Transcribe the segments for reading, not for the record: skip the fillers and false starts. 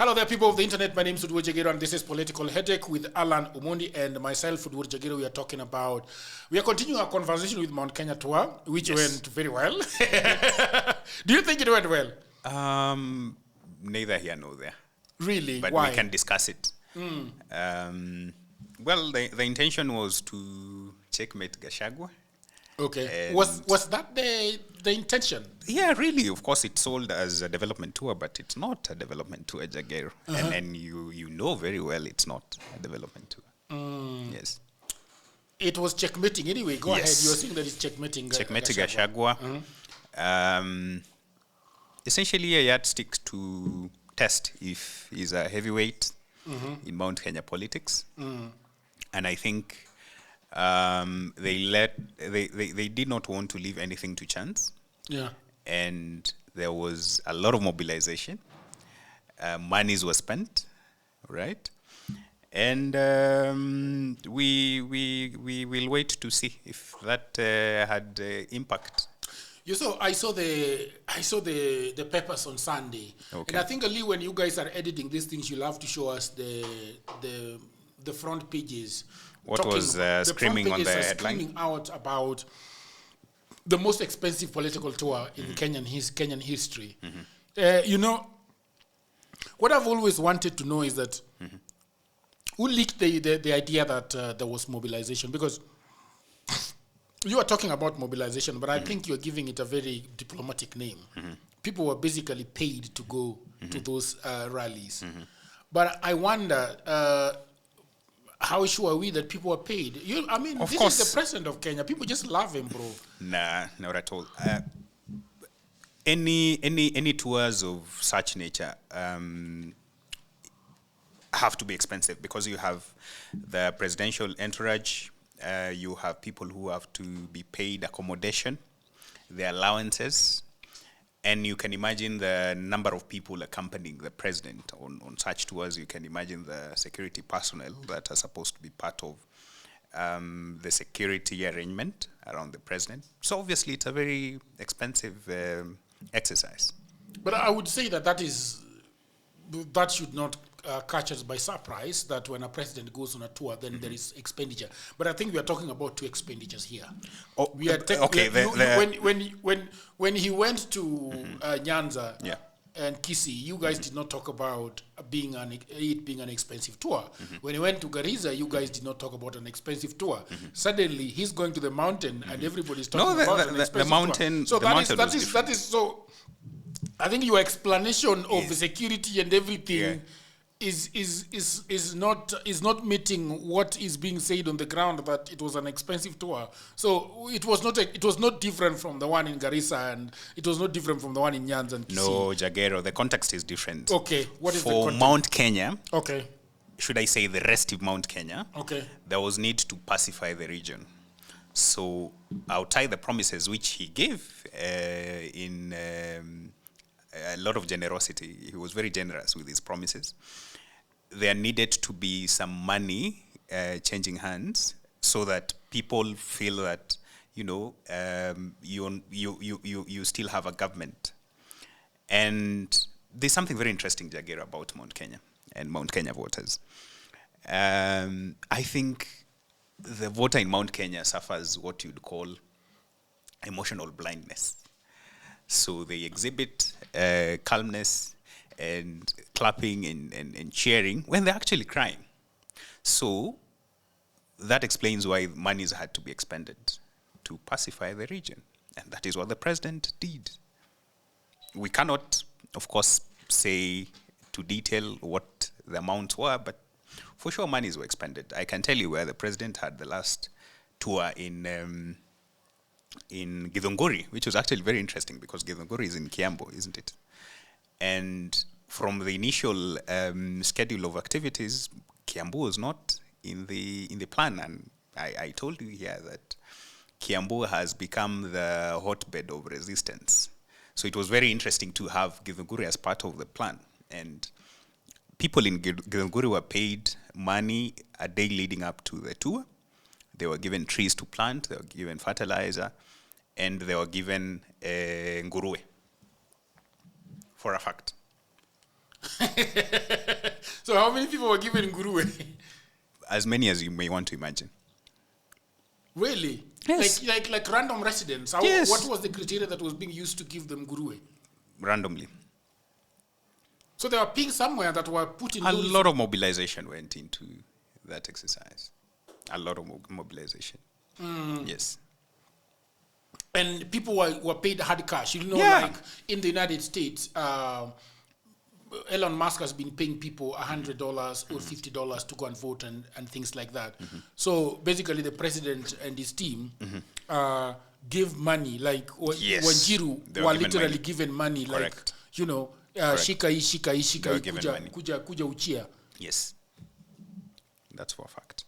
Hello there, people of the internet. My name is Udwo Jagero, and this is Political Headache with Allan Omondi and myself, Udwo Jagero. We are continuing our conversation with Mount Kenya tour, which went very well. Do you think it went well? Neither here nor there. Really? But Why? we can discuss it. Well, the intention was to checkmate Gachagua. Okay. Was that the intention? Yeah, really. Of course, it's sold as a development tour, but it's not a development tour, Jagero. And you know very well it's not a development tour. Yes. It was checkmating anyway. Go ahead. You were saying that it's checkmating Gachagua. Essentially, a yardstick to test if he's a heavyweight in Mount Kenya politics. And I think they did not want to leave anything to chance. Yeah. And there was a lot of mobilization. Monies were spent, right? And we will wait to see if that had impact. I saw the papers on Sunday, and I think only when you guys are editing these things, you'll have to show us the front pages. What was screaming on the headline? Screaming out about the most expensive political tour in Kenyan history. What I've always wanted to know is that who leaked the idea that there was mobilization? Because you are talking about mobilization, but I think you're giving it a very diplomatic name. People were basically paid to go to those rallies. But I wonder, how sure are we that people are paid? This is the president of Kenya. People just love him, bro. Nah, not at all. Any tours of such nature have to be expensive because you have the presidential entourage. You have people who have to be paid accommodation, the allowances, and you can imagine the number of people accompanying the president on such tours. You can imagine the security personnel that are supposed to be part of the security arrangement around the president. So obviously it's a very expensive exercise. But I would say that should not catch us by surprise that when a president goes on a tour, then there is expenditure. But I think we are talking about two expenditures here. When he went to Nyanza and Kisii, you guys did not talk about it being an expensive tour. When he went to Garissa, you guys did not talk about an expensive tour. Suddenly, he's going to the mountain, and everybody's talking about an expensive the mountain. tour. So that is so. I think your explanation of the security and everything is not meeting what is being said on the ground, that it was an expensive tour. So it was not different from the one in Garissa, and it was not different from the one in Nyanza and Kisii. No, Jagero, the context is different. Okay, what is the context? For Mount Kenya, should I say the rest of Mount Kenya, there was need to pacify the region. So outside the promises which he gave in a lot of generosity, he was very generous with his promises. There needed to be some money changing hands so that people feel that you still have a government. And there's something very interesting, Jagger, about Mount Kenya and Mount Kenya voters. I think the voter in Mount Kenya suffers what you'd call emotional blindness. So they exhibit calmness and clapping and cheering when they're actually crying. So that explains why monies had to be expended to pacify the region. And that is what the president did. We cannot, of course, say to detail what the amounts were, but for sure monies were expended. I can tell you where the president had the last tour in Githunguri, which was actually very interesting because Githunguri is in Kiambu, isn't it? And from the initial schedule of activities, Kiambu was not in the plan. And I told you here that Kiambu has become the hotbed of resistance. So it was very interesting to have Githunguri as part of the plan. And people in Githunguri were paid money a day leading up to the tour. They were given trees to plant, they were given fertilizer, and they were given nguruwe, for a fact. So how many people were given nguruwe? As many as you may want to imagine. Really? Yes. Like random residents? How, Yes. What was the criteria that was being used to give them nguruwe? Randomly. So there were pigs somewhere that were put in A those- lot of mobilization went into that exercise. A lot of mobilization. Yes. And people were paid hard cash. You know, Yeah. like in the United States, Elon Musk has been paying people $100 or $50 to go and vote and things like that. So basically, the president and his team give money, like Yes. Wanjiru They were were given literally money. given money, Correct. like, you know, Correct. shika They were given kuja, money. kuja uchia. Yes. That's for a fact.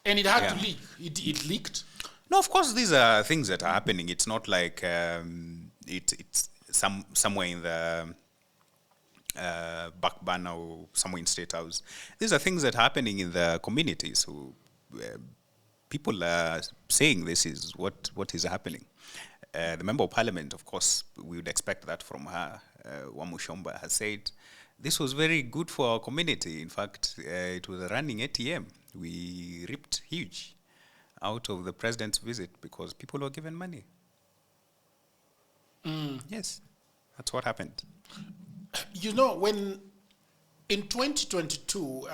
And it had Yeah. to leak. It leaked. No, of course, these are things that are happening. It's not like it's somewhere in the back burner or somewhere in State House. These are things that are happening in the community. So people are saying this is what is happening. The Member of Parliament, of course, we would expect that from her. Wamushomba has said, this was very good for our community. In fact, it was a running ATM. We reaped huge out of the president's visit because people were given money. Yes, that's what happened. You know, when in 2022,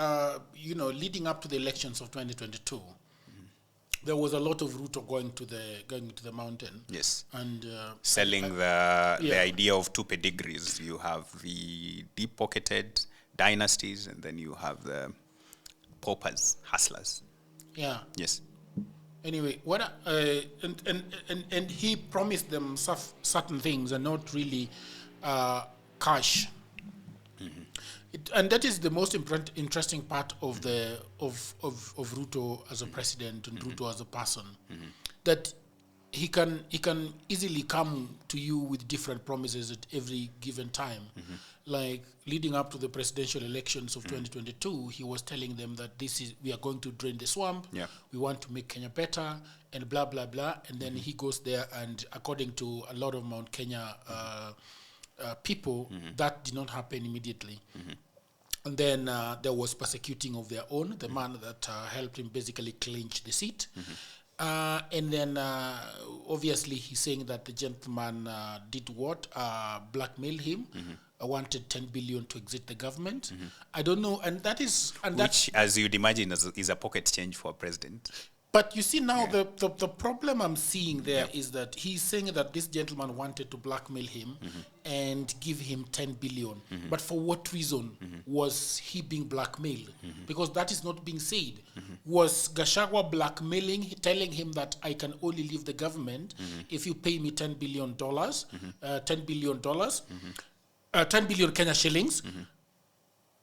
you know, leading up to the elections of 2022, there was a lot of Ruto going to the mountain. Yes. And Selling the yeah. idea of two pedigrees. You have the deep-pocketed dynasties, and then you have the paupers, hustlers. yeah. Yes. Anyway, what and he promised them certain things and not really cash. And that is the most interesting part of the of Ruto as a president and Ruto as a person, that he can easily come to you with different promises at every given time. Like leading up to the presidential elections of 2022, he was telling them that we are going to drain the swamp. Yeah. We want to make Kenya better, and blah blah blah. And then he goes there, and according to a lot of Mount Kenya people, that did not happen immediately. And then there was persecuting of their own, the man that helped him basically clinch the seat. And then obviously he's saying that the gentleman did what? Blackmail him. Wanted 10 billion to exit the government. I don't know. And that is... Which, as you'd imagine, is a pocket change for a president. But you see now, the problem I'm seeing there is that he's saying that this gentleman wanted to blackmail him and give him 10 billion. But for what reason was he being blackmailed? Because that is not being said. Was Gachagua blackmailing, telling him that I can only leave the government if you pay me $10 billion, $10 billion, 10 billion Kenya shillings?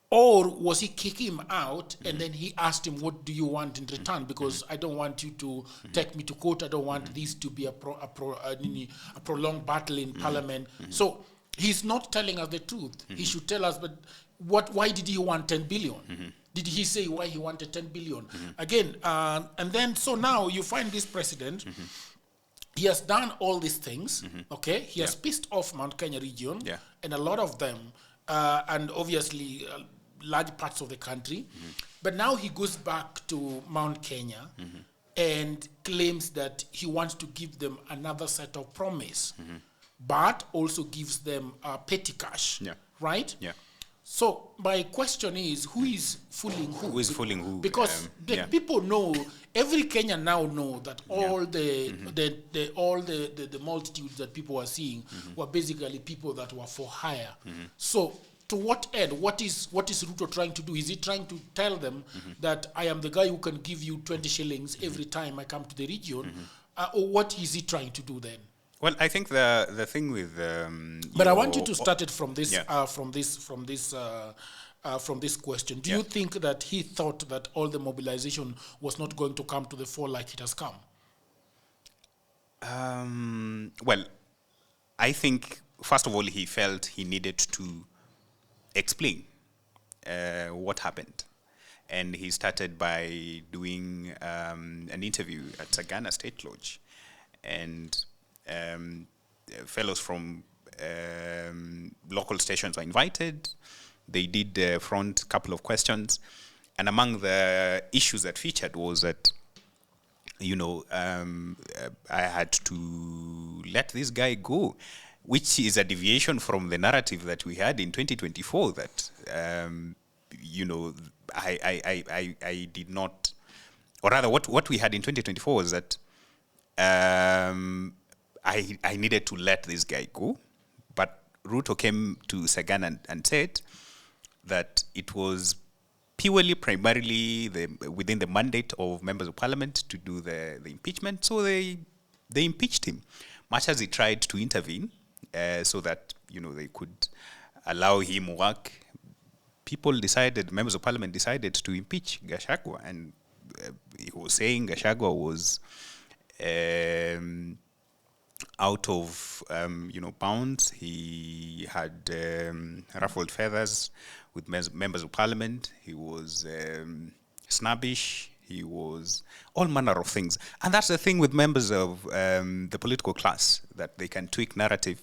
Or was he kicking him out and then he asked him, what do you want in return? Because I don't want you to take me to court. I don't want this to be a prolonged battle in parliament. So he's not telling us the truth. He should tell us, but why did he want 10 billion? Did he say why he wanted 10 billion? Again, and then so now you find this president, he has done all these things, okay? He has pissed off Mount Kenya region and a lot of them, and obviously large parts of the country. But now he goes back to Mount Kenya and claims that he wants to give them another set of promise, but also gives them petty cash, right? Yeah. So my question is, who is fooling who? Who is fooling who? Because the people know, every Kenyan now know that all the multitudes that people are seeing were basically people that were for hire. So to what end? What is Ruto trying to do? Is he trying to tell them that I am the guy who can give you 20 shillings every time I come to the region? Or what is he trying to do then? Well, I think the thing with but I want you to start it from this from this question. Do you think that he thought that all the mobilization was not going to come to the fore like it has come? Well, I think first of all he felt he needed to explain what happened, and he started by doing an interview at Sagana State Lodge, and fellows from local stations were invited. They did front a couple of questions. And among the issues that featured was that, I had to let this guy go, which is a deviation from the narrative that we had in 2024 that, I did not, or rather what we had in 2024 was that I needed to let this guy go. But Ruto came to Sagana and said that it was purely, primarily within the mandate of members of parliament to do the impeachment. So they impeached him, much as he tried to intervene so that, they could allow him work. Members of parliament decided to impeach Gachagua, and he was saying Gachagua was out of bounds. He had ruffled feathers with members of parliament. He was snobbish. He was all manner of things. And that's the thing with members of the political class, that they can tweak narrative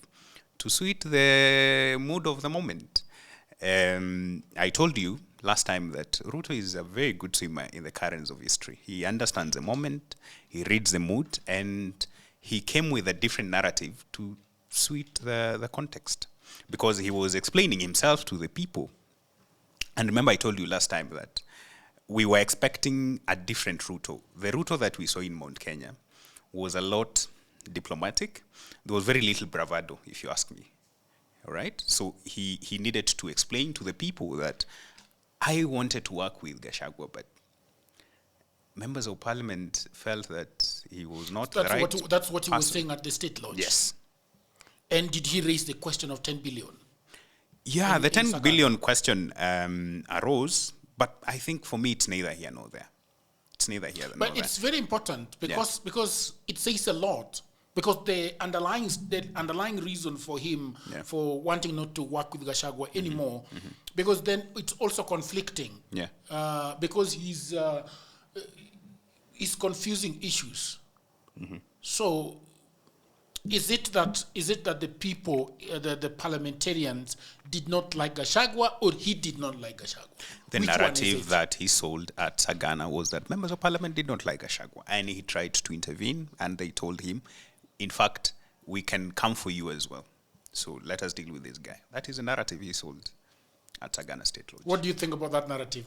to suit the mood of the moment. I told you last time that Ruto is a very good swimmer in the currents of history. He understands the moment, he reads the mood, and he came with a different narrative to suit the context, because he was explaining himself to the people. And remember, I told you last time that we were expecting a different Ruto. The Ruto that we saw in Mount Kenya was a lot diplomatic. There was very little bravado, if you ask me. All right? So he needed to explain to the people that I wanted to work with Gachagua, but members of parliament felt that he was not the right That's what he was person. saying at the State Lodge. Yes. And did he raise the question of 10 billion? Yeah, the 10 billion question arose, but I think for me it's neither here nor there. It's neither here nor there. But it's very important because it says a lot. Because the underlying reason for him for wanting not to work with Gachagua anymore, because then it's also conflicting. Yeah. Because he's confusing issues. So is it that the people, the parliamentarians, did not like Gachagua, or he did not like Gachagua? The narrative that he sold at Sagana was that members of parliament did not like Gachagua, and he tried to intervene, and they told him, in fact, we can come for you as well. So let us deal with this guy. That is the narrative he sold at Sagana State Lodge. What do you think about that narrative?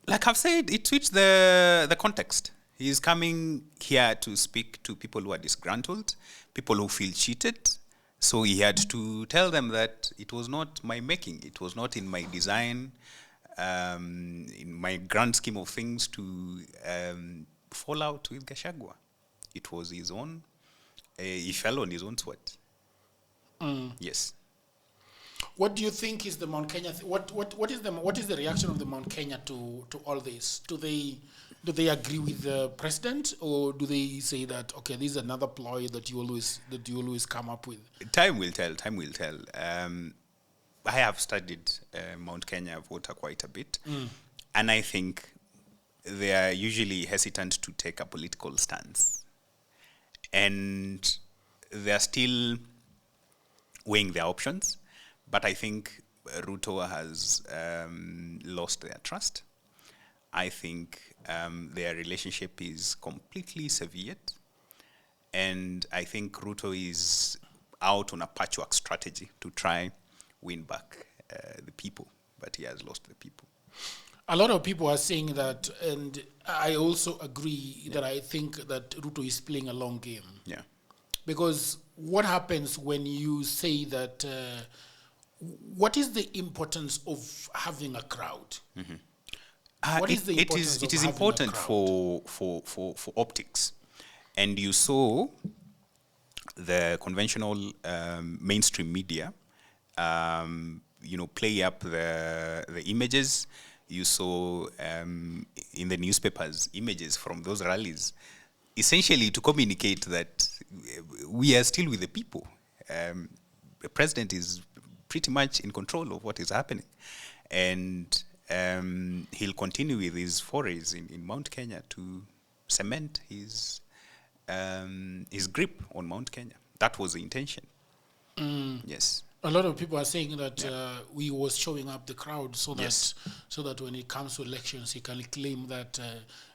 Like I've said, it suits the context. He's coming here to speak to people who are disgruntled, people who feel cheated. So he had to tell them that it was not my making. It was not in my design, in my grand scheme of things, to fall out with Gachagua. It was his own. He fell on his own sweat. Yes. What do you think is the Mount Kenya? What is the reaction of the Mount Kenya to all this? Do they agree with the president, or do they say that okay, this is another ploy that you always come up with? Time will tell. Time will tell. I have studied Mount Kenya voter quite a bit, and I think they are usually hesitant to take a political stance. And they're still weighing their options. But I think Ruto has lost their trust. I think their relationship is completely severed. And I think Ruto is out on a patchwork strategy to try win back the people. But he has lost the people. A lot of people are saying that, and I also agree that I think that Ruto is playing a long game. Yeah. Because what happens when you say that, what is the importance of having a crowd? What is the importance it is important for optics. And you saw the conventional mainstream media, play up the images. You saw in the newspapers images from those rallies, essentially to communicate that we are still with the people. The president is pretty much in control of what is happening. And he'll continue with his forays in Mount Kenya to cement his grip on Mount Kenya. That was the intention. Yes. A lot of people are saying that we was showing up the crowd so that Yes. when it comes to elections, he can claim that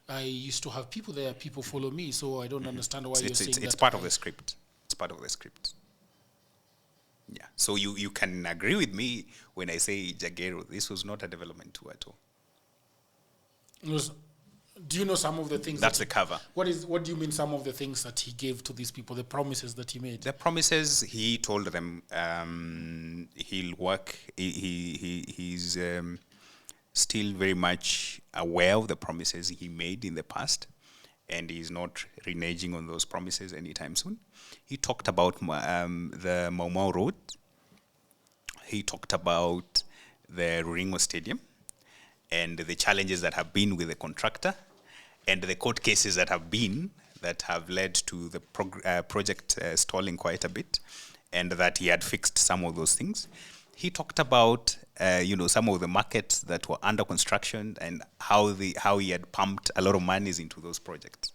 I used to have people there, people follow me. So I don't understand why you're saying It's that. part of the script. It's part of the script. Yeah. So you can agree with me when I say Jagero, this was not a development tour at all. Do you know some of the things? That's the cover. What do you mean? Some of the things that he gave to these people, the promises that he made. The promises he told them, he'll work. He's still very much aware of the promises he made in the past, and he's not reneging on those promises anytime soon. He talked about the Mau Mau Road. He talked about the Ruringo Stadium and the challenges that have been with the contractor and the court cases that have led to the project stalling quite a bit, and that he had fixed some of those things. He talked about some of the markets that were under construction and how he had pumped a lot of monies into those projects.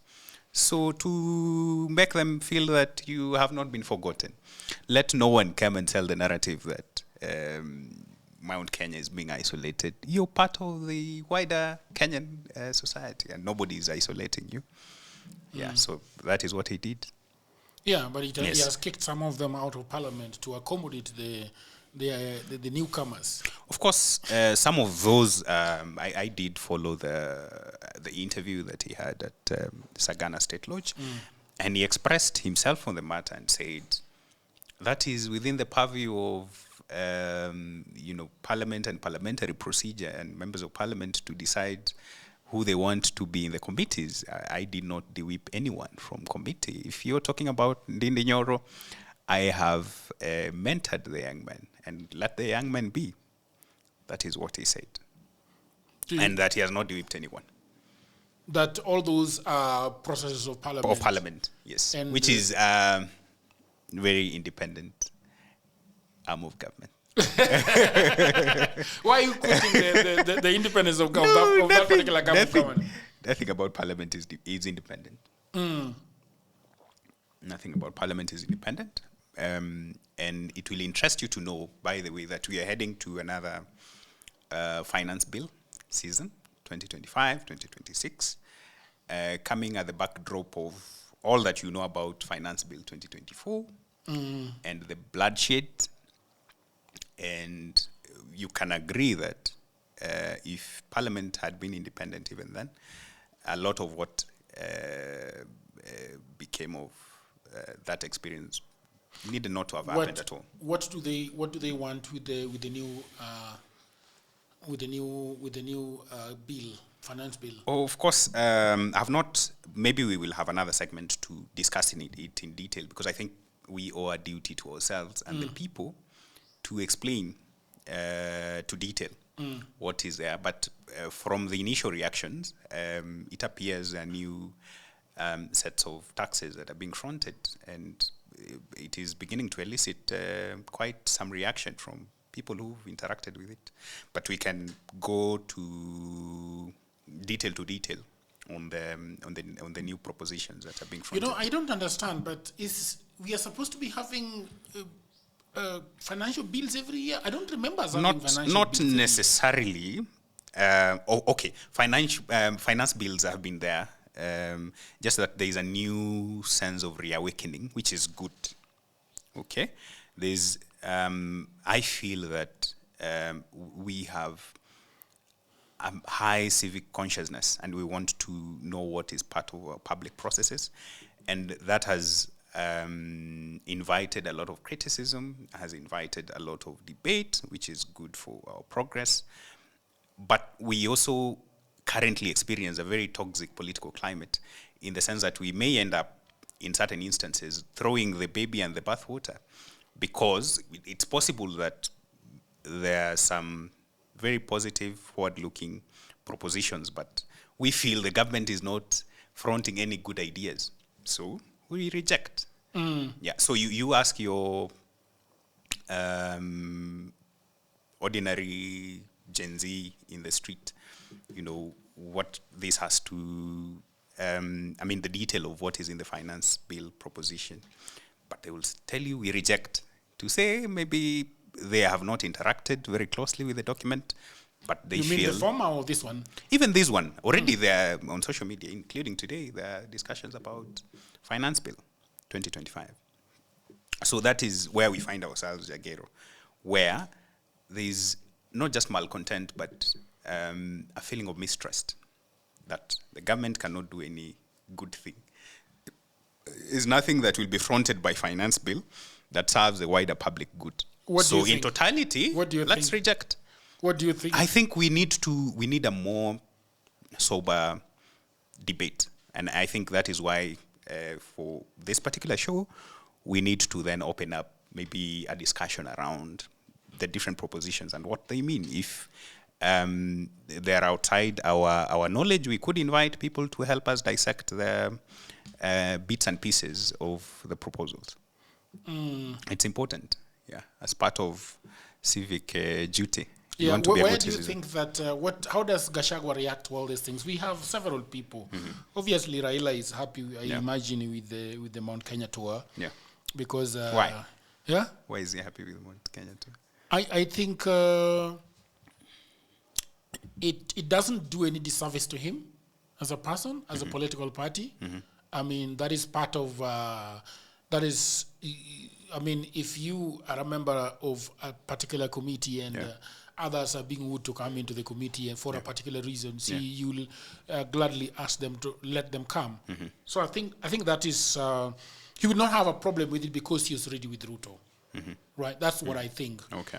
So to make them feel that you have not been forgotten, let no one come and tell the narrative that Mount Kenya is being isolated. You're part of the wider Kenyan society, and nobody is isolating you. Yeah, so that is what he did. Yeah, but he has kicked some of them out of parliament to accommodate the newcomers. Of course, some of those I did follow the interview that he had at Sagana State Lodge, and he expressed himself on the matter and said that is within the purview of Parliament and parliamentary procedure and members of Parliament to decide who they want to be in the committees. I did not de-whip anyone from committee. If you're talking about Ndindi Nyoro, I have mentored the young man and let the young man be. That is what he said. And that he has not de-whipped anyone. That all those are processes of Parliament. Of Parliament, yes. And which is very independent arm of government. Why are you quoting the independence of that particular government? Nothing about Parliament is independent. Nothing about Parliament is independent. And it will interest you to know, by the way, that we are heading to another finance bill season, 2025, 2026, coming at the backdrop of all that you know about Finance Bill 2024 and the bloodshed. And you can agree that if Parliament had been independent even then, a lot of what became of that experience needed not to have happened at all. What do they want with the new bill, finance bill? Oh, of course, I've not. Maybe we will have another segment to discuss it in detail, because I think we owe a duty to ourselves and the people to explain to detail what is there. But from the initial reactions, it appears a new set of taxes that are being fronted, and it is beginning to elicit quite some reaction from people who've interacted with it. But we can go to detail on the new propositions that are being fronted. I don't understand, but we are supposed to be having financial bills every year? I don't remember having financial bills. Not necessarily. Okay, finance bills have been there. Just that there is a new sense of reawakening, which is good. Okay, there's. I feel that we have high civic consciousness, and we want to know what is part of our public processes, and that has invited a lot of criticism, has invited a lot of debate, which is good for our progress. But we also currently experience a very toxic political climate, in the sense that we may end up, in certain instances, throwing the baby and the bathwater, because it's possible that there are some very positive, forward-looking propositions, but we feel the government is not fronting any good ideas. So we reject. Yeah. So you ask your ordinary Gen Z in the street, what this has to, the detail of what is in the finance bill proposition, but they will tell you we reject, to say maybe they have not interacted very closely with the document, but they You feel... mean the former or this one? Even this one, already they're on social media, including today, there are discussions about Finance Bill 2025. So that is where we find ourselves, Jagero, where there's not just malcontent, but a feeling of mistrust that the government cannot do any good thing. Is nothing that will be fronted by Finance Bill that serves the wider public good. What do you in think? totality, What do you let's think? reject. What do you think? I think we need a more sober debate, and I think that is why for this particular show, we need to then open up maybe a discussion around the different propositions and what they mean. If they're outside our knowledge, we could invite people to help us dissect the bits and pieces of the proposals. It's important, as part of civic duty. You want to be a where good do you citizen. think that, how does Gachagua react to all these things? We have several people. Obviously, Raila is happy, I imagine, with the Mount Kenya tour. Yeah. Because... Why? Yeah? Why is he happy with Mount Kenya too? I think it doesn't do any disservice to him as a person, as a political party. I mean, that is part of... if you are a member of a particular committee and others are being wooed to come into the committee and for a particular reason, you'll gladly ask them to let them come. So I think that is... he would not have a problem with it because he is already with Ruto. Right? That's what I think. Okay.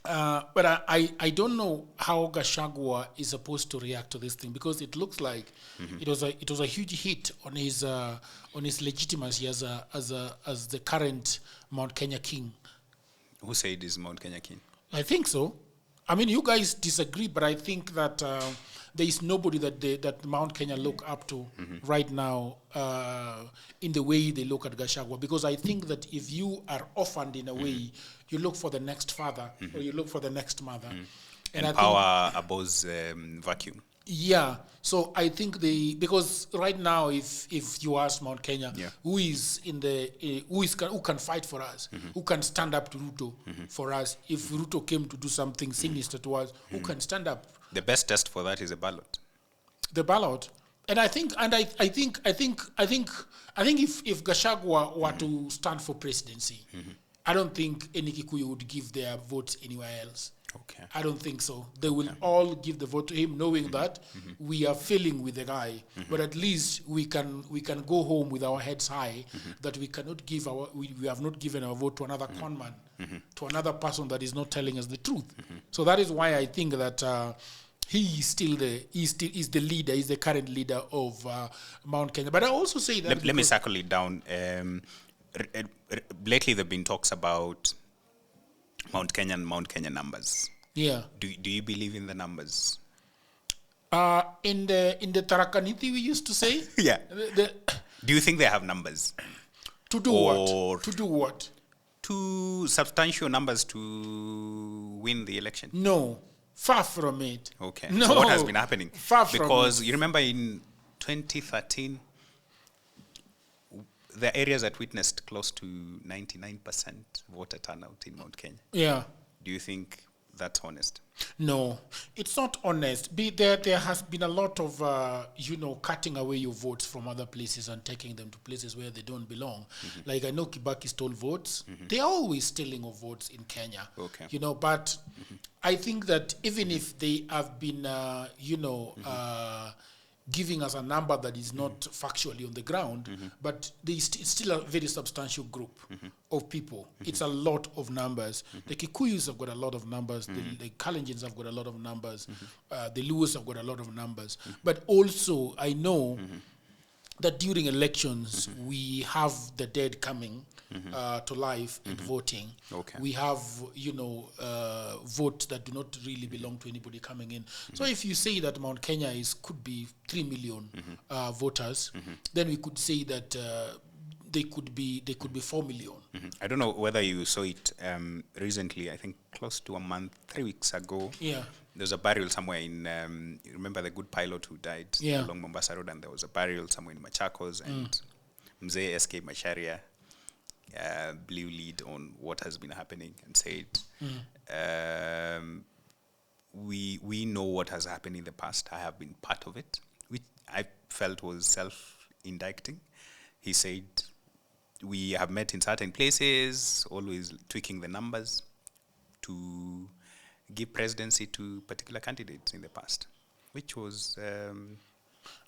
But I don't know how Gachagua is supposed to react to this thing, because it looks like it was a huge hit on his legitimacy as the current Mount Kenya king. Who said is Mount Kenya king? I think so. I mean, you guys disagree, but I think that there is nobody that Mount Kenya look up to right now in the way they look at Gachagua. Because I think that if you are orphaned in a way, you look for the next father or you look for the next mother. And I power above vacuum. Yeah, so I think because right now, if you ask Mount Kenya, who can fight for us, who can stand up to Ruto for us, if Ruto came to do something sinister to us, who can stand up? The best test for that is a ballot. The ballot, and I think if Gachagua were to stand for presidency, I don't think any Kikuyu would give their votes anywhere else. Okay. I don't think so. They will all give the vote to him, knowing that we are failing with the guy. But at least we can go home with our heads high. That we cannot give we have not given our vote to another conman, to another person that is not telling us the truth. So that is why I think that he is still the leader. He's the current leader of Mount Kenya. But I also say that let me circle it down. Lately, there've been talks about Mount Kenya numbers. Yeah. Do you believe in the numbers? In the Tarakaniti, we used to say. Yeah. Do you think they have numbers? To do what? To do what? To substantial numbers to win the election? No. Far from it. Okay. No. So what has been happening? Far from because it. You remember in 2013, the areas that witnessed close to 99% voter turnout in Mount Kenya. Yeah. Do you think that's honest? No, it's not honest. There has been a lot of, cutting away your votes from other places and taking them to places where they don't belong. Like I know Kibaki stole votes. They're always stealing of votes in Kenya. Okay. But I think that even if they have been, giving us a number that is not factually on the ground, but it's still a very substantial group of people. It's a lot of numbers. The Kikuyus have got a lot of numbers. The Kalenjins have got a lot of numbers. The Luos have got a lot of numbers. But also, I know that during elections, we have the dead coming to life and voting. Okay. We have, votes that do not really belong to anybody coming in. So if you say that Mount Kenya could be 3 million voters, then we could say that they could be 4 million. I don't know whether you saw it recently. I think close to a month, 3 weeks ago. Yeah. There's a burial somewhere in, you remember the good pilot who died along Mombasa Road, and there was a burial somewhere in Machakos, and Mzee SK Macharia blew lead on what has been happening and said, we know what has happened in the past. I have been part of it, which I felt was self-indicting. He said, we have met in certain places, always tweaking the numbers to give presidency to particular candidates in the past, which was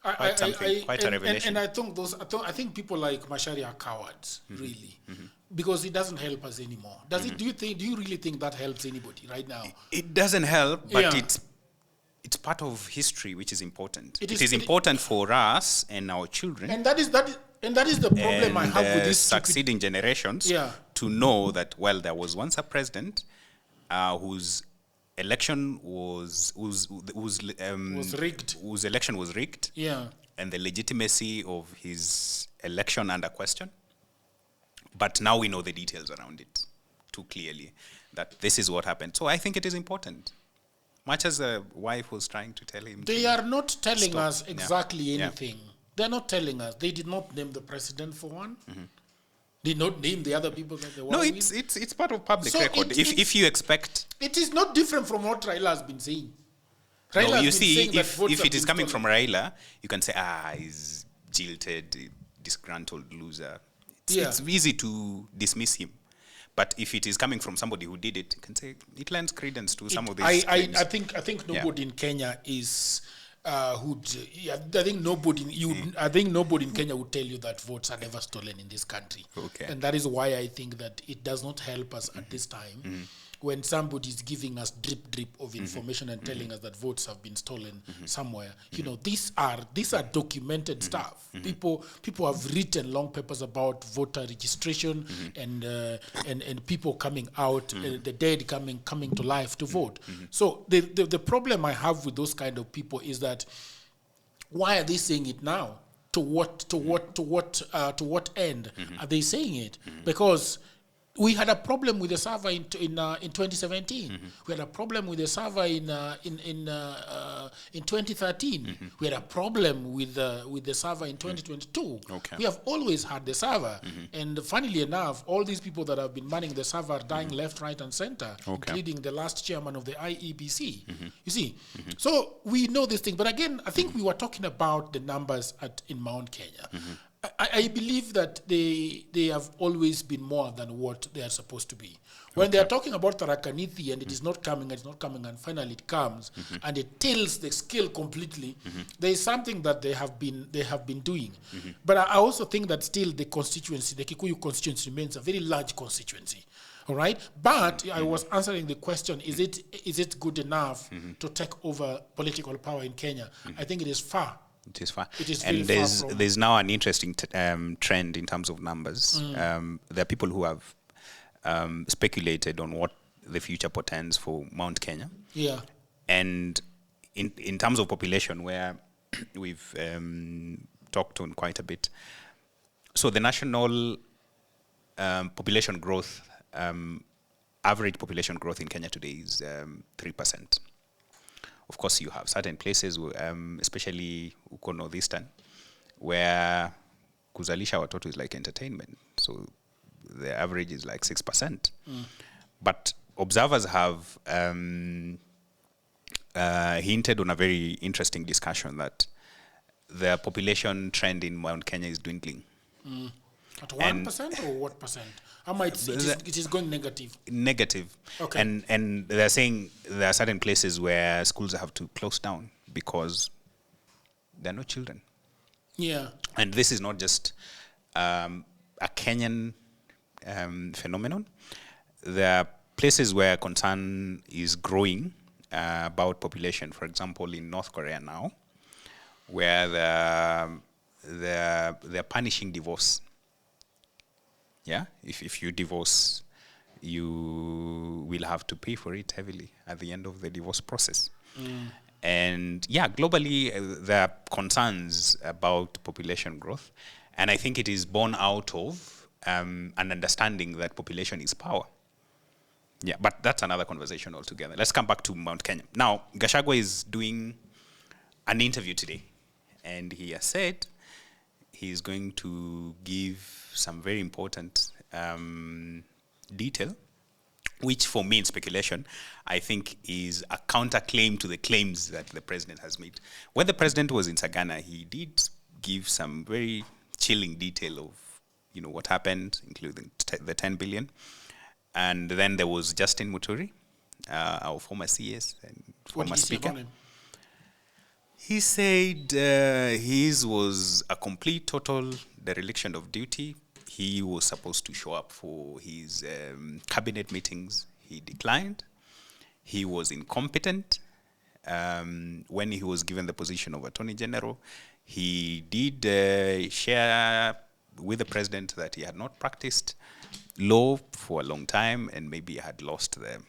quite a revelation. And I think people like Mashari are cowards, really, because it doesn't help us anymore. Does it? Do you really think that helps anybody right now? It doesn't help, but Yeah. it's part of history, which is important. It It is is important for us and our children And that is the problem I have with this succeeding generations Yeah. to know that, well, there was once a president whose election was rigged. whose election was rigged, Yeah. and the legitimacy of his election under question. But now we know the details around it too clearly, that this is what happened. So I think it is important. Much as the wife was trying to tell him. They are not telling Stop. us exactly Yeah. anything. They're not telling us. They did not name the president for one. Did not name the other people that they were No, with. it's part of public So record. If you expect. It is not different from what Raila has been saying. Raila No, has you been see, saying that if votes it have is been coming stolen. from Raila, you can say, he's jilted, disgruntled loser. It's easy to dismiss him. But if it is coming from somebody who did it, you can say it lends credence to some of these claims. I think nobody in Kenya is I think nobody in Kenya would tell you that votes are never stolen in this country. Okay. And that is why I think that it does not help us at this time when somebody is giving us drip of information and telling us that votes have been stolen somewhere. You know, these are documented stuff. People have written long papers about voter registration and people coming out, the dead coming to life to vote. So the problem I have with those kind of people is that why are they saying it now? To what end are they saying it? Because we had a problem with the server in 2017. We had a problem with the server in 2013. We had a problem with the server in 2022. Okay. We have always had the server, and funnily enough, all these people that have been manning the server are dying left, right, and center, including the last chairman of the IEBC. You see, so we know this thing. But again, I think we were talking about the numbers in Mount Kenya. I believe that they have always been more than what they are supposed to be. When they are talking about Tharaka-Nithi and it is not coming, and finally it comes, and it tilts the scale completely, there is something that they have been doing. But I also think that still the constituency, the Kikuyu constituency, remains a very large constituency. All right, but I was answering the question: is it good enough to take over political power in Kenya? I think it is far. It is far. It is and very far from. there's now an interesting trend in terms of numbers. There are people who have speculated on what the future portends for Mount Kenya. Yeah. And in terms of population, where we've talked on quite a bit. So the national population growth, average population growth in Kenya today is 3%. Of course, you have certain places, especially uko northeastern, where kuzalisha watoto is like entertainment. So the average is like 6%. But observers have hinted on a very interesting discussion that the population trend in Mount Kenya is dwindling. At 1% or what percent? It is going negative. Negative. Okay. And they're saying there are certain places where schools have to close down because there are no children. Yeah. And this is not just a Kenyan phenomenon. There are places where concern is growing about population. For example, in North Korea now, where they're punishing divorce. Yeah, if you divorce, you will have to pay for it heavily at the end of the divorce process. And yeah, globally, there are concerns about population growth. And I think it is born out of an understanding that population is power. Yeah, but that's another conversation altogether. Let's come back to Mount Kenya. Now, Gachagua is doing an interview today. And he has said he's going to give some very important detail, which for me in speculation, I think is a counterclaim to the claims that the president has made. When the president was in Sagana, he did give some very chilling detail of, what happened, including the 10 billion. And then there was Justin Muturi, our former CS and former speaker. He said his was a complete, total dereliction of duty. He was supposed to show up for his cabinet meetings. He declined. He was incompetent. When he was given the position of Attorney General, he did share with the president that he had not practiced law for a long time and maybe had lost the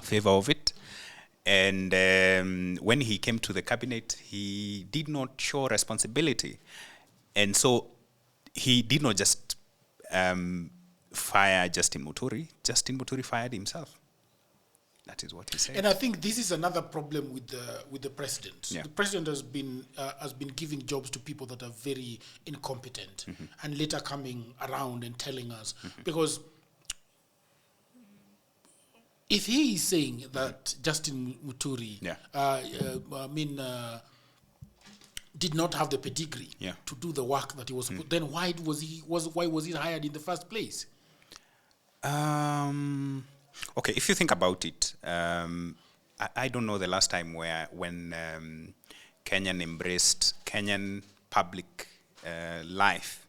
favor of it. And when he came to the cabinet, he did not show responsibility. And so he did not just fire Justin Muturi. Justin Muturi fired himself. That is what he said. And I think this is another problem with the president. Yeah. The president has been giving jobs to people that are very incompetent, and later coming around and telling us, because if he is saying that Justin Muturi, did not have the pedigree to do the work that he was supposed, then why was he hired in the first place? Okay, if you think about it, I don't know the last time when Kenyan public life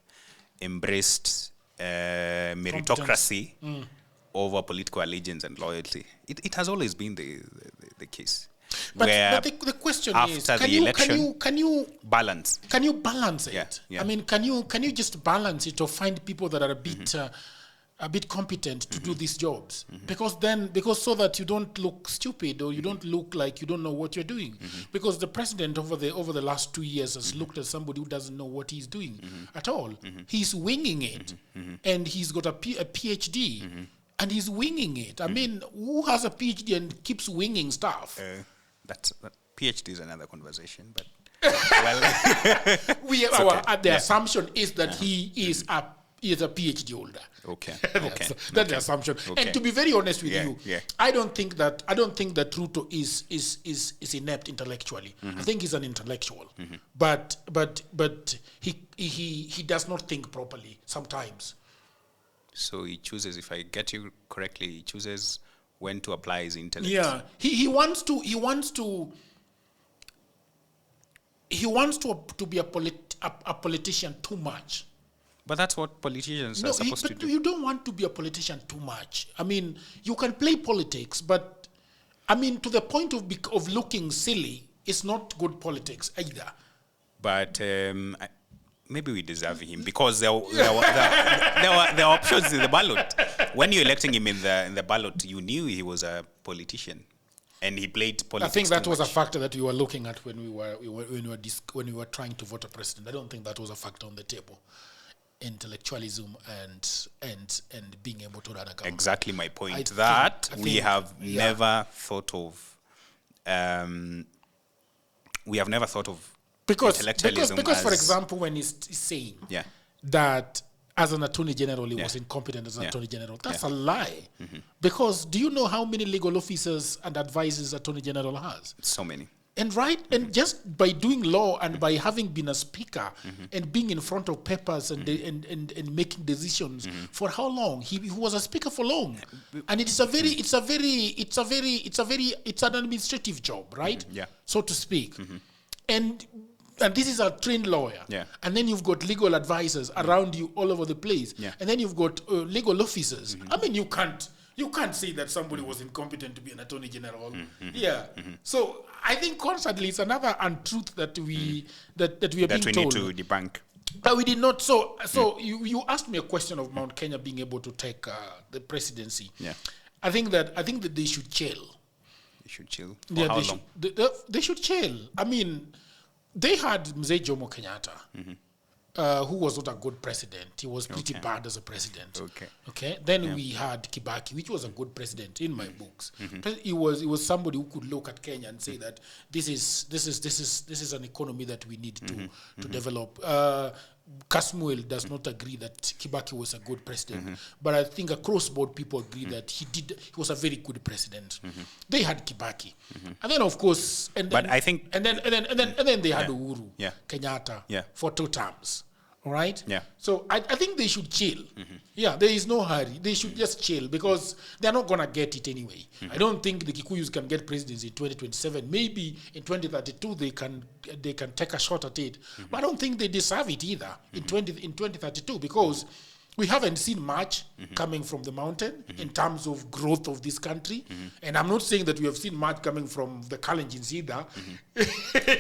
embraced meritocracy over political allegiance and loyalty. It has always been the case. But the question is, can you balance? Can you balance it? Yeah. I mean, can you just balance it or find people that are a bit competent to do these jobs? Because so that you don't look stupid or you don't look like you don't know what you're doing. Because the president over the last 2 years has looked at somebody who doesn't know what he's doing at all. He's winging it, and he's got a PhD, and he's winging it. I mean, who has a PhD and keeps winging stuff? That PhD is another conversation, but the assumption is that he is a PhD holder. Okay. That's the assumption. Okay. And to be very honest with you, I don't think that Ruto is inept intellectually. I think he's an intellectual, but he does not think properly sometimes. So he chooses, if I get you correctly, he chooses when to apply his intellect. Yeah, he wants to be a politician too much. But that's what politicians are supposed to do. You don't want to be a politician too much. I mean, you can play politics, but I mean, to the point of looking silly, it's not good politics either. But maybe we deserve him because there were options in the ballot. When you're electing him in the ballot, you knew he was a politician, and he played politics. I think that was a factor that we were looking at when we were trying to vote a president. I don't think that was a factor on the table. Intellectualism and being able to run a government. Exactly my point. We have never thought of. We have never thought of. Because for example, when he's saying that as an attorney general he was incompetent as an attorney general, that's a lie. Because do you know how many legal officers and advisors attorney general has? So many. And and just by doing law and by having been a speaker and being in front of papers and making decisions for how long? He was a speaker for long, and it's an administrative job, right? So to speak, and this is a trained lawyer, and then you've got legal advisors around you all over the place, and then you've got legal officers. I mean, you can't say that somebody was incompetent to be an attorney general. So I think constantly it's another untruth that we are being told. That we need to debunk. But we did not. So you asked me a question of Mount Kenya being able to take the presidency. I think that they should chill. They should chill. For how long? They should chill. I mean, they had Mzee Jomo Kenyatta, who was not a good president. He was pretty bad as a president. Okay. Then we had Kibaki, which was a good president in my books. He was somebody who could look at Kenya and say that this is an economy that we need to develop. Kasmuel does not agree that Kibaki was a good president, but I think across board people agree that he was a very good president. They had Kibaki, and then of course, and then they had Uhuru Kenyatta for 2 terms. All right. Yeah. So I think they should chill. Yeah, there is no hurry. They should just chill because they're not gonna get it anyway. I don't think the Kikuyus can get presidency in 2027. Maybe in 2032 they can take a shot at it. But I don't think they deserve it either in 2032 because we haven't seen much coming from the mountain in terms of growth of this country. And I'm not saying that we have seen much coming from the Kalenjins either.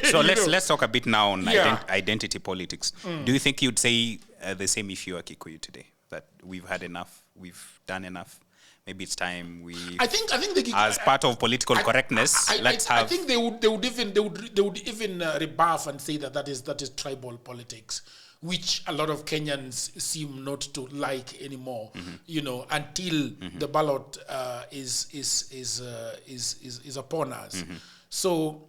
So let's talk a bit now on identity politics. Do you think you'd say the same if you are Kikuyu today? That we've had enough, we've done enough. Maybe it's time we. I think as part of political correctness, let's have. I think they would even rebuff and say that is tribal politics, which a lot of Kenyans seem not to like anymore. You know, until the ballot is upon us. So.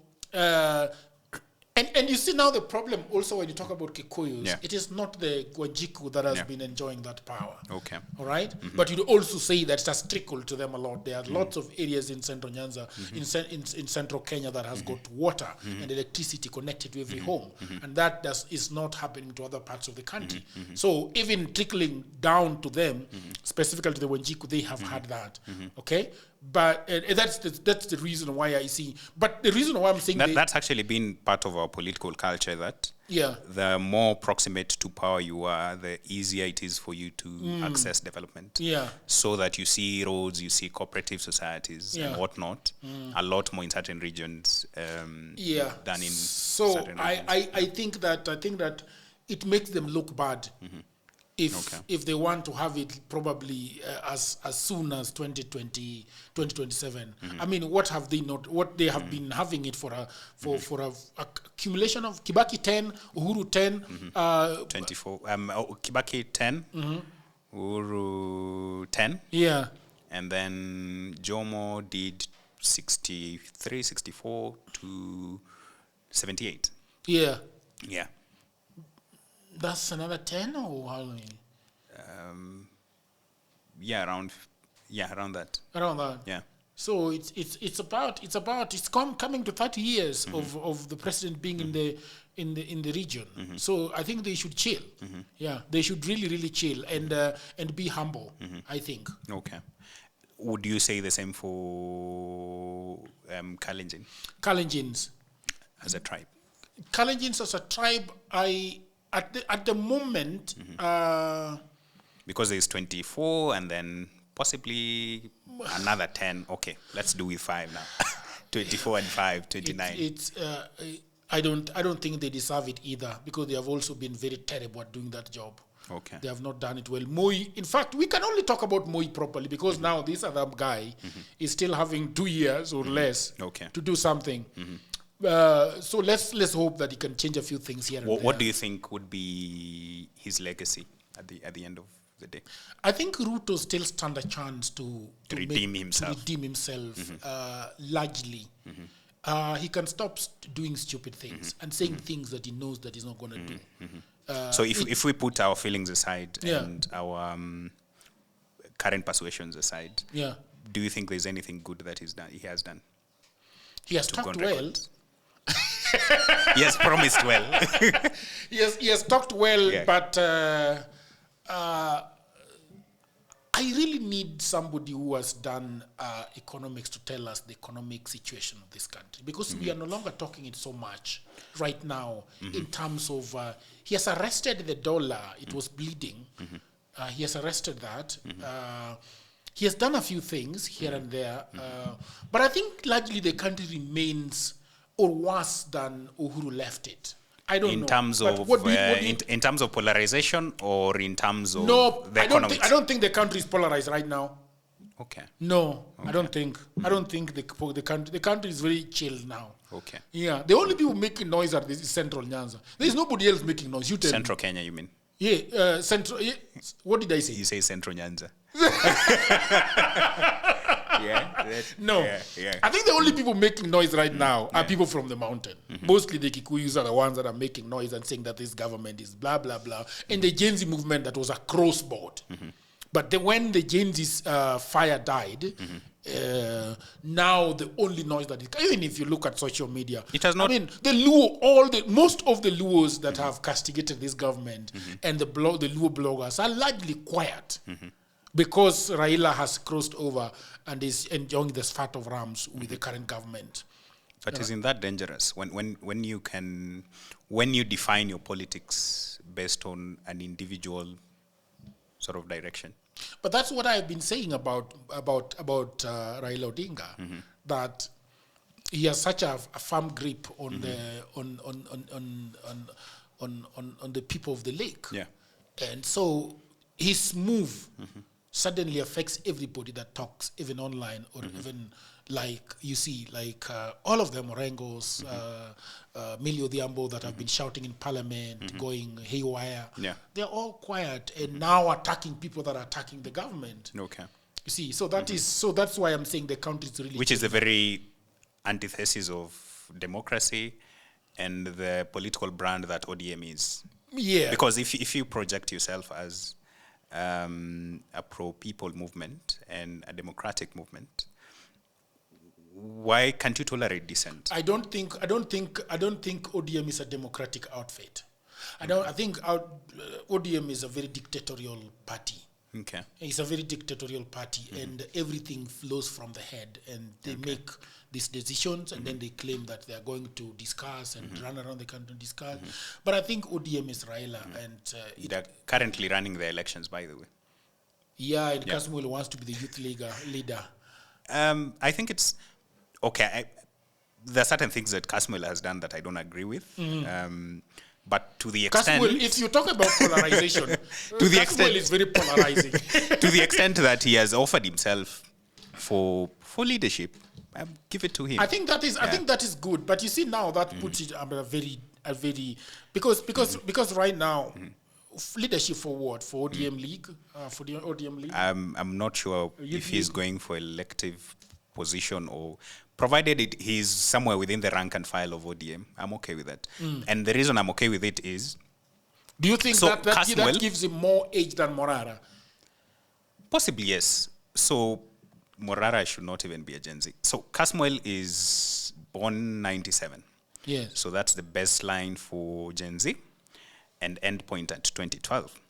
And you see now the problem also when you talk about Kikuyus, it is not the Wanjiku that has been enjoying that power. Okay. All right? But you'd also say that it has trickled to them a lot. There are lots of areas in Central Nyanza, in Central Kenya that has got water and electricity connected to every home. And that is not happening to other parts of the country. So even trickling down to them, specifically to the Wanjiku, they have had that. Okay? But that's the reason why I see. But the reason why I'm saying that's actually been part of our political culture. That the more proximate to power you are, the easier it is for you to access development. Yeah. So that you see roads, you see cooperative societies and whatnot, a lot more in certain regions than in. So certain regions. I think that it makes them look bad. If they want to have it probably as soon as 2027. I mean, what have they not? What they have been having it for a accumulation of Kibaki 10, Uhuru 10, 24. Kibaki 10, Uhuru 10. Yeah, and then Jomo did 63, 64 to 78. Yeah. Yeah. That's another 10 or how many? Around that. Around that. Yeah. So it's coming to 30 years of the president being in the region. So I think they should chill. Yeah, they should really chill and be humble. I think. Okay. Would you say the same for Kalenjin? Kalenjins as a tribe. Kalenjins as a tribe, at the moment, because there's 24 and then possibly another 10. Okay, let's do with 5 now. 24 and 5, 29. I don't think they deserve it either because they have also been very terrible at doing that job. Okay. They have not done it well. Moi, in fact, we can only talk about Moi properly because now this other guy is still having 2 years or less to do something. So let's hope that he can change a few things here. What do you think would be his legacy at the end of the day? I think Ruto still stand a chance to redeem himself. Largely. He can stop doing stupid things and saying things that he knows that he's not going to do. So if we put our feelings aside and our current persuasions aside, do you think there's anything good that he has done? He has talked well. He has promised well. He has talked well, but I really need somebody who has done economics to tell us the economic situation of this country because we are no longer talking it so much right now in terms of he has arrested the dollar. It was bleeding. He has arrested that. He has done a few things here and there. But I think largely the country remains or worse than Uhuru left it. I don't know. In terms of polarization or in terms of the economics? I don't think the country is polarized right now. Okay. No, okay. I don't think the country is very chill now. Okay. Yeah, the only people making noise are this Central Nyanza. There is nobody else making noise. You tell Central Kenya, you mean? Yeah, Central. Yeah. What did I say? You say Central Nyanza. No. Yeah. I think the only people making noise right now are people from the mountain. Mostly the Kikuyus are the ones that are making noise and saying that this government is blah, blah, blah. And the Gen Z movement that was across board. But when the Gen Z's fire died, now the only noise that even if you look at social media, it has not. I mean, the Luo, most of the Luos that have castigated this government and the Luo bloggers are largely quiet because Raila has crossed over and is enjoying the fat of rams with the current government. But isn't that dangerous when you define your politics based on an individual sort of direction? But that's what I've been saying about Raila Odinga, that he has such a firm grip on the people of the lake, and so his move suddenly affects everybody that talks, even online or even like you see, like all of them, Orengos, Milio Diambo, that have been shouting in parliament, going haywire. They're all quiet and now attacking people that are attacking the government. Okay. You see, so that's why I'm saying the country is really... Which is the very antithesis of democracy and the political brand that ODM is. Yeah. Because if you project yourself as a pro-people movement and a democratic movement, why can't you tolerate dissent? I don't think ODM is a democratic outfit. I think ODM is a very dictatorial party. Okay. It's a very dictatorial party, and everything flows from the head, and they make these decisions, and then they claim that they are going to discuss and run around the country and discuss. But I think ODM is Raila, and they're currently running the elections, by the way. Yeah, and Kasmuel wants to be the youth leader. I think it's okay. There are certain things that Kasmuel has done that I don't agree with. But to the extent... Kasmuel, if you talk about polarization, Kasmuel is very polarizing. To the extent that he has offered himself for leadership, give it to him. I think that is good. But you see now that puts it under a very because right now leadership for what? For ODM League? For the ODM League? I'm not sure if he's going for elective position or... Provided he's somewhere within the rank and file of ODM, I'm okay with that. And the reason I'm okay with it is... Do you think that gives him more age than Morara? Possibly, yes. So Morara should not even be a Gen Z. So Kasmuel is born 97. Yes. So that's the baseline for Gen Z and endpoint at 2012.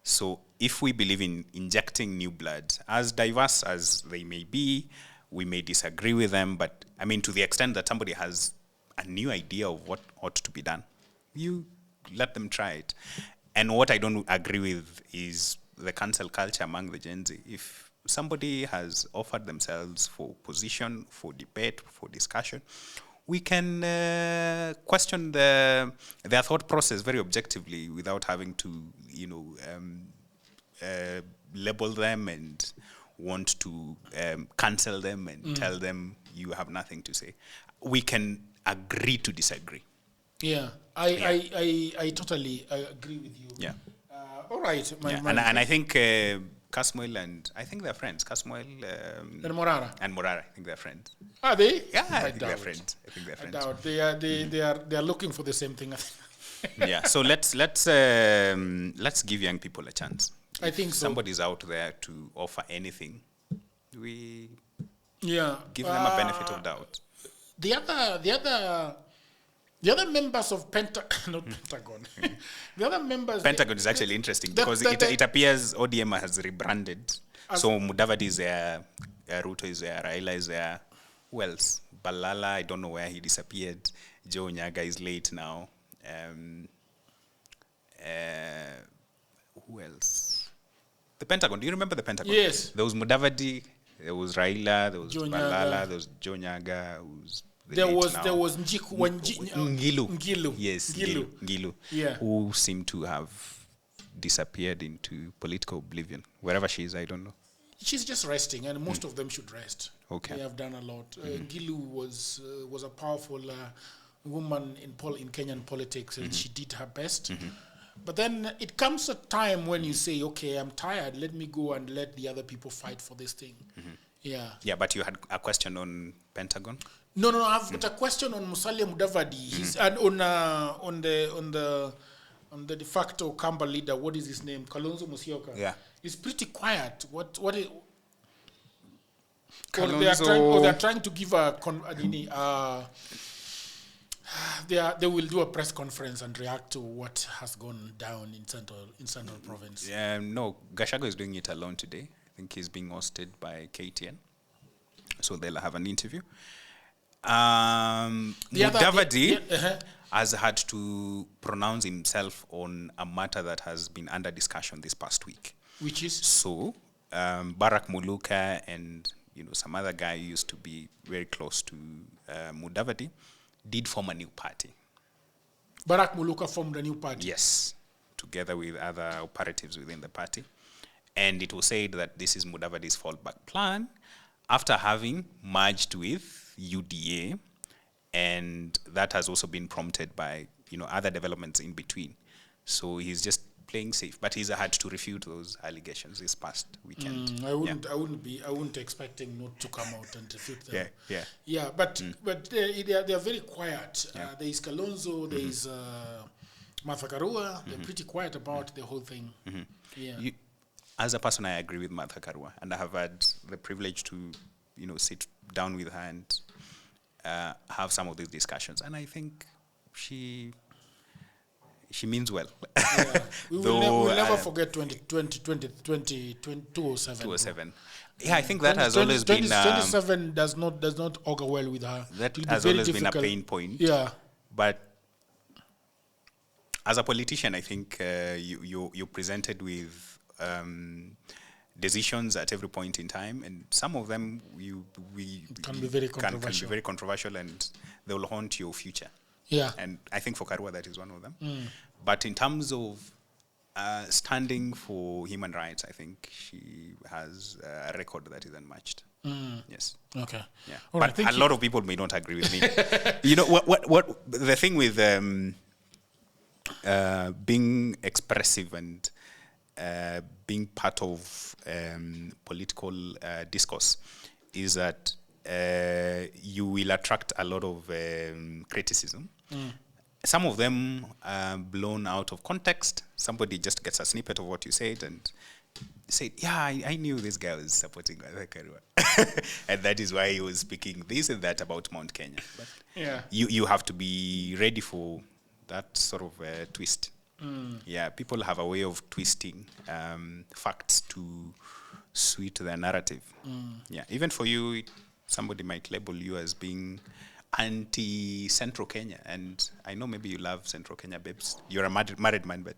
So if we believe in injecting new blood, as diverse as they may be, we may disagree with them, but I mean, to the extent that somebody has a new idea of what ought to be done, you let them try it. And what I don't agree with is the cancel culture among the Gen Z. If somebody has offered themselves for position, for debate, for discussion, we can question their thought process very objectively without having to, label them and want to cancel them and tell them you have nothing to say. We can agree to disagree. Yeah, I totally agree with you. Yeah. All right. And I think Kasmuel and I think they're friends. Kasmuel and Morara. And Morara, I think they're friends. Are they? Yeah, I think they're friends. I doubt they are looking for the same thing. Yeah. So let's give young people a chance. I think so. Somebody's out there to offer anything. We give them a benefit of doubt. The other members of Pentagon. The other members. Pentagon is actually interesting because it appears ODM has rebranded. So Mudavadi is there, Ruto is there, Raila is there. Who else? Balala, I don't know where he disappeared. Joe Nyaga is late now. Who else? The Pentagon. Do you remember the Pentagon? Yes. There was Mudavadi, there was Raila, there was Joe Balala, Nyaga. there was Joe Nyaga, who's there was Ngilu. Yes, Ngilu. Yeah. Who seemed to have disappeared into political oblivion. Wherever she is, I don't know. She's just resting, and most of them should rest. Okay. They have done a lot. Ngilu was a powerful woman in Kenyan politics, and she did her best. But then it comes a time when you say, okay, I'm tired, let me go and let the other people fight for this thing. Yeah. Yeah, but you had a question on Pentagon. No, I've got a question on Musalia Mudavadi. He's and on the de facto Kamba leader. What is his name? Kalonzo Musyoka. Yeah. He's pretty quiet. What is? Kalonzo. Or they're trying to give they will do a press conference and react to what has gone down in Central Province. No, Gachagua is doing it alone today. I think he's being hosted by KTN. So they'll have an interview. Mudavadi has had to pronounce himself on a matter that has been under discussion this past week. Which is? So, Barack Muluka and some other guy who used to be very close to Mudavadi did form a new party. Barack Muluka formed a new party? Yes, together with other operatives within the party. And it was said that this is Mudavadi's fallback plan after having merged with UDA, and that has also been prompted by other developments in between. So he's just playing safe, but he's had to refute those allegations this past weekend. I wouldn't expect him not to come out and refute them. But they are very quiet. There is Kalonzo, there is Martha Karua. They're pretty quiet about the whole thing. As a person, I agree with Martha Karua, and I have had the privilege to sit down with her and have some of these discussions, and I think she means well. We'll never forget 2007. 207. Yeah, I think that has always been 27 does not augur well with her. That has always been a pain point. Yeah. But as a politician, I think you're presented with decisions at every point in time, and some of them can be very controversial, and they will haunt your future. Yeah. And I think for Karua, that is one of them. But in terms of standing for human rights, I think she has a record that is unmatched. Yes. Okay. Yeah. All but right, a lot of people may not agree with me. What the thing with being expressive and being part of political discourse is that you will attract a lot of criticism. Some of them are blown out of context. Somebody just gets a snippet of what you said and said, I knew this guy was supporting Karua. And that is why he was speaking this and that about Mount Kenya. But you have to be ready for that sort of twist. Yeah, people have a way of twisting facts to suit their narrative. Yeah, even for you, somebody might label you as being anti-Central Kenya, and I know maybe you love Central Kenya, babes. You're a married man, but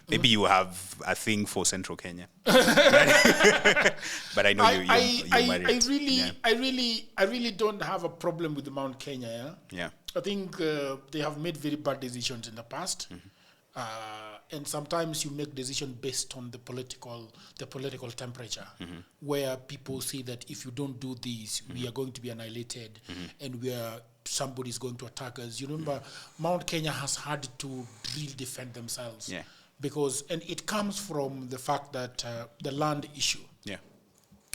maybe you have a thing for Central Kenya. But I know you're married. I really don't have a problem with the Mount Kenya. Yeah. I think they have made very bad decisions in the past. And sometimes you make decisions based on the political temperature, where people say that if you don't do this, we are going to be annihilated, and somebody is going to attack us. You remember, Mount Kenya has had to really defend themselves, because it comes from the fact that the land issue. Yeah.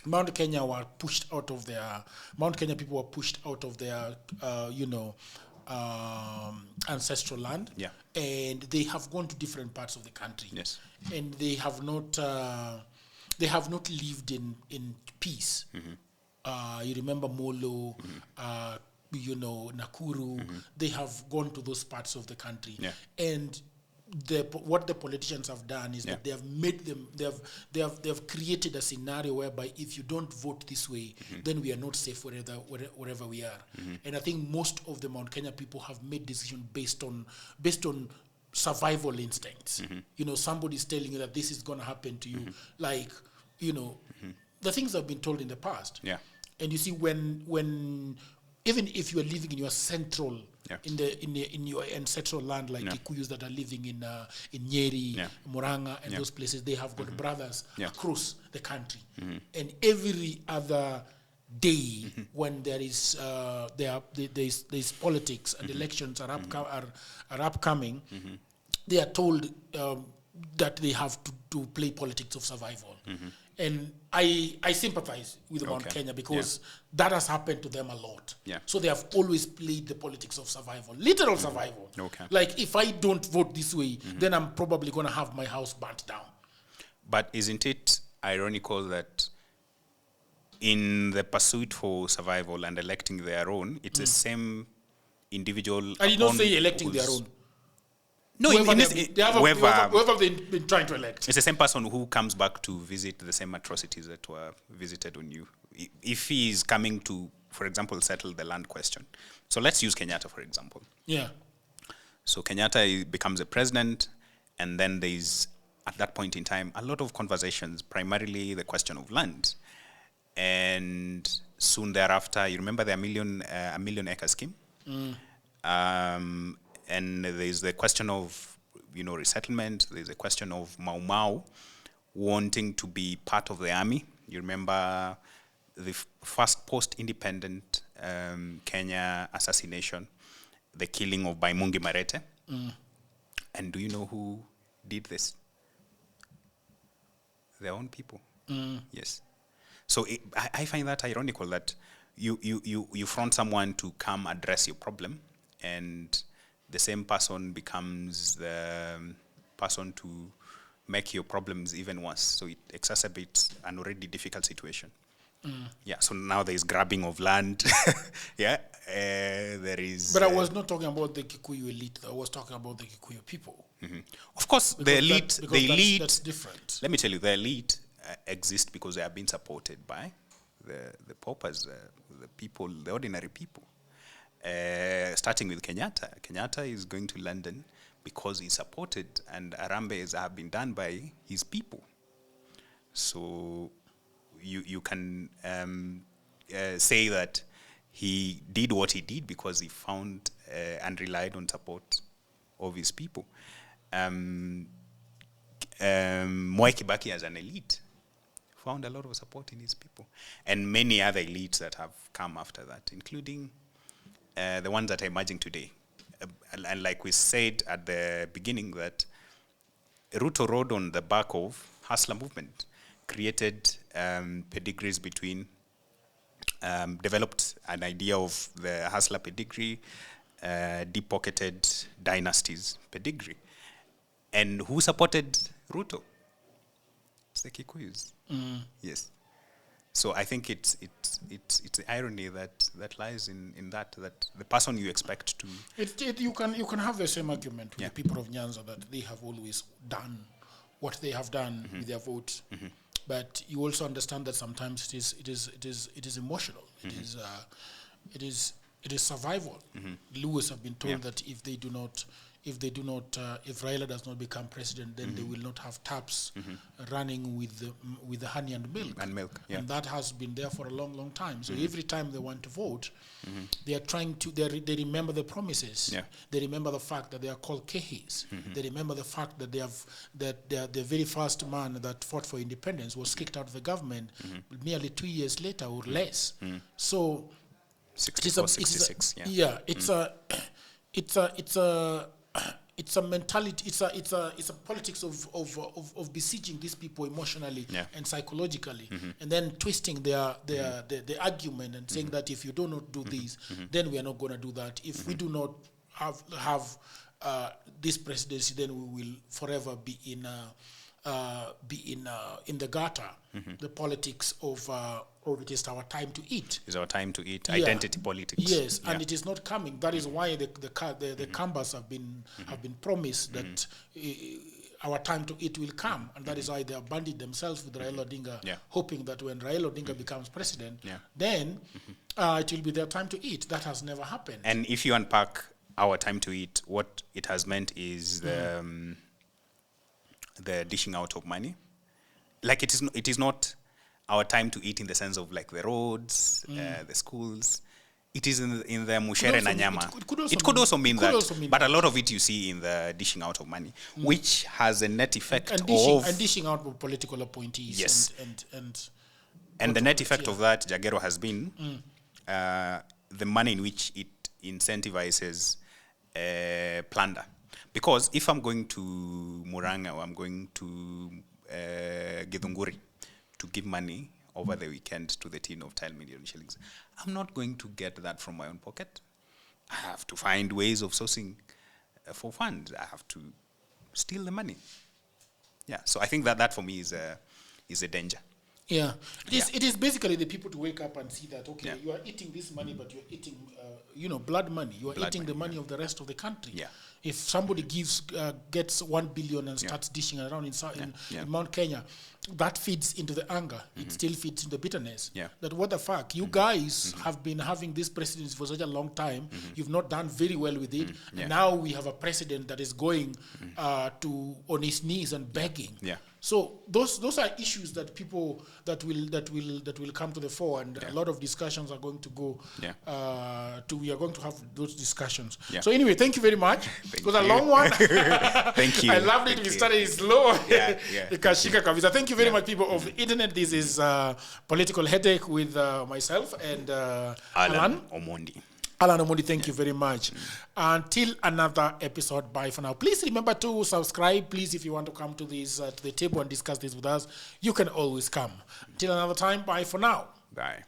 Mount Kenya people were pushed out of their ancestral land, and they have gone to different parts of the country, and they have not lived in peace. You remember Molo, Nakuru. They have gone to those parts of the country, and what the politicians have done is that they have made them. They have created a scenario whereby if you don't vote this way, then we are not safe wherever we are. And I think most of the Mount Kenya people have made decisions based on survival instincts. Somebody's telling you that this is going to happen to you, the things that have been told in the past. Yeah. And you see, when even if you are living in your central, in your ancestral land, like Kikuyus that are living in Nyeri, Murang'a, and those places, they have got brothers across the country. And every other day, when there is there's politics and elections are upcoming, they are told that they have to play politics of survival. And I sympathize with Mount Okay. Kenya because that has happened to them a lot. Yeah. So they have always played the politics of survival, literal survival. Okay. Like if I don't vote this way, then I'm probably going to have my house burnt down. But isn't it ironical that in the pursuit for survival and electing their own, it's the same individual. I did not say upon electing their whose- own. No, Whoever in this, whoever they've been trying to elect. it's the same person who comes back to visit the same atrocities that were visited on you. If he is coming to, for example, settle the land question. So let's use Kenyatta, for example. Yeah. So Kenyatta becomes a president, and then there's, at that point in time, a lot of conversations, primarily the question of land. And soon thereafter, you remember the a million acre scheme? And there's the question of, resettlement. There's a question of Mau Mau wanting to be part of the army. You remember the first post-independent Kenya assassination, the killing of Baimungi Marete. And do you know who did this? Their own people. Yes. So I find that ironical that you front someone to come address your problem, and the same person becomes the person to make your problems even worse. So it exacerbates an already difficult situation. Yeah. So now there is grabbing of land. Yeah. There is. But I was not talking about the Kikuyu elite. I was talking about the Kikuyu people. Of course, the elite. That's different. Let me tell you, the elite exist because they have been supported by the paupers, the people, the ordinary people. Starting with Kenyatta. Kenyatta is going to London because he's supported, and Harambes have been done by his people. So you can say that he did what he did because he found and relied on support of his people. Mwai Kibaki as an elite found a lot of support in his people, and many other elites that have come after that, including the ones that are emerging today. And like we said at the beginning, that Ruto rode on the back of Hustler movement, created pedigrees between, developed an idea of the Hustler pedigree, deep-pocketed dynasties pedigree. And who supported Ruto? It's the Kikuyus. Yes. So I think it's the irony that lies in that the person you expect to. You can have the same argument with the people of Nyanza that they have always done what they have done with their vote, but you also understand that sometimes it is emotional. It is survival. Lewis have been told that if Raila does not become president, then they will not have taps running with the honey and milk. And that has been there for a long, long time. So every time they want to vote, they are trying to. They remember the promises. Yeah. They remember the fact that they are called kehis. They remember the fact that the very first man that fought for independence was kicked out of the government nearly 2 years later or less. So 64, 66. It's a mentality. It's a politics of besieging these people emotionally and psychologically, and then twisting the argument and saying that if you do not do this, then we are not going to do that. If we do not have this presidency, then we will forever be in the gutter. The politics of it is our time to eat. It's our time to eat. Identity politics. Yes, and it is not coming. That is why the Kambas have been promised that our time to eat will come, and that is why they have banded themselves with Raila Odinga, hoping that when Raila Odinga becomes president, then it will be their time to eat. That has never happened. And if you unpack our time to eat, what it has meant is the dishing out of money. Like it is not our time to eat in the sense of like the roads, the schools. It is in the mushere na nyama. It could also mean that, but a lot of it you see in the dishing out of money, which has a net effect and dishing out of political appointees. Yes. And the net effect of that, Jagero, has been the money in which it incentivizes plunder. Because if I'm going to Murang'a or I'm going to Githunguri to give money over the weekend to the tune of 10 million shillings. I'm not going to get that from my own pocket. I have to find ways of sourcing for funds. I have to steal the money. Yeah, so I think that for me is a danger. Yeah. It is basically the people to wake up and see that, okay, Yeah. you are eating this money, but you're eating, blood money. You are Blood eating the money, money of the rest of the country. Yeah. If somebody gets 1 billion and starts dishing it around in Mount Kenya, that feeds into the anger. It still feeds into the bitterness. Yeah. That what the fuck? You guys have been having this presidency for such a long time. You've not done very well with it. Yeah. And now we have a president that is going on his knees and begging. Yeah. So those are issues that people that will come to the fore, and a lot of discussions are going to go. We are going to have those discussions. Yeah. So anyway, thank you very much. It was a long one. Thank you. I loved it. Thank We you. started slow. Yeah. Ikashika kabisa. Thank you very much, people of the internet. This is Political Headache with myself and Allan Omondi. Allan Omondi, thank you very much. Until another episode, bye for now. Please remember to subscribe. Please, if you want to come to this to the table and discuss this with us, you can always come. Until another time, bye for now. Bye.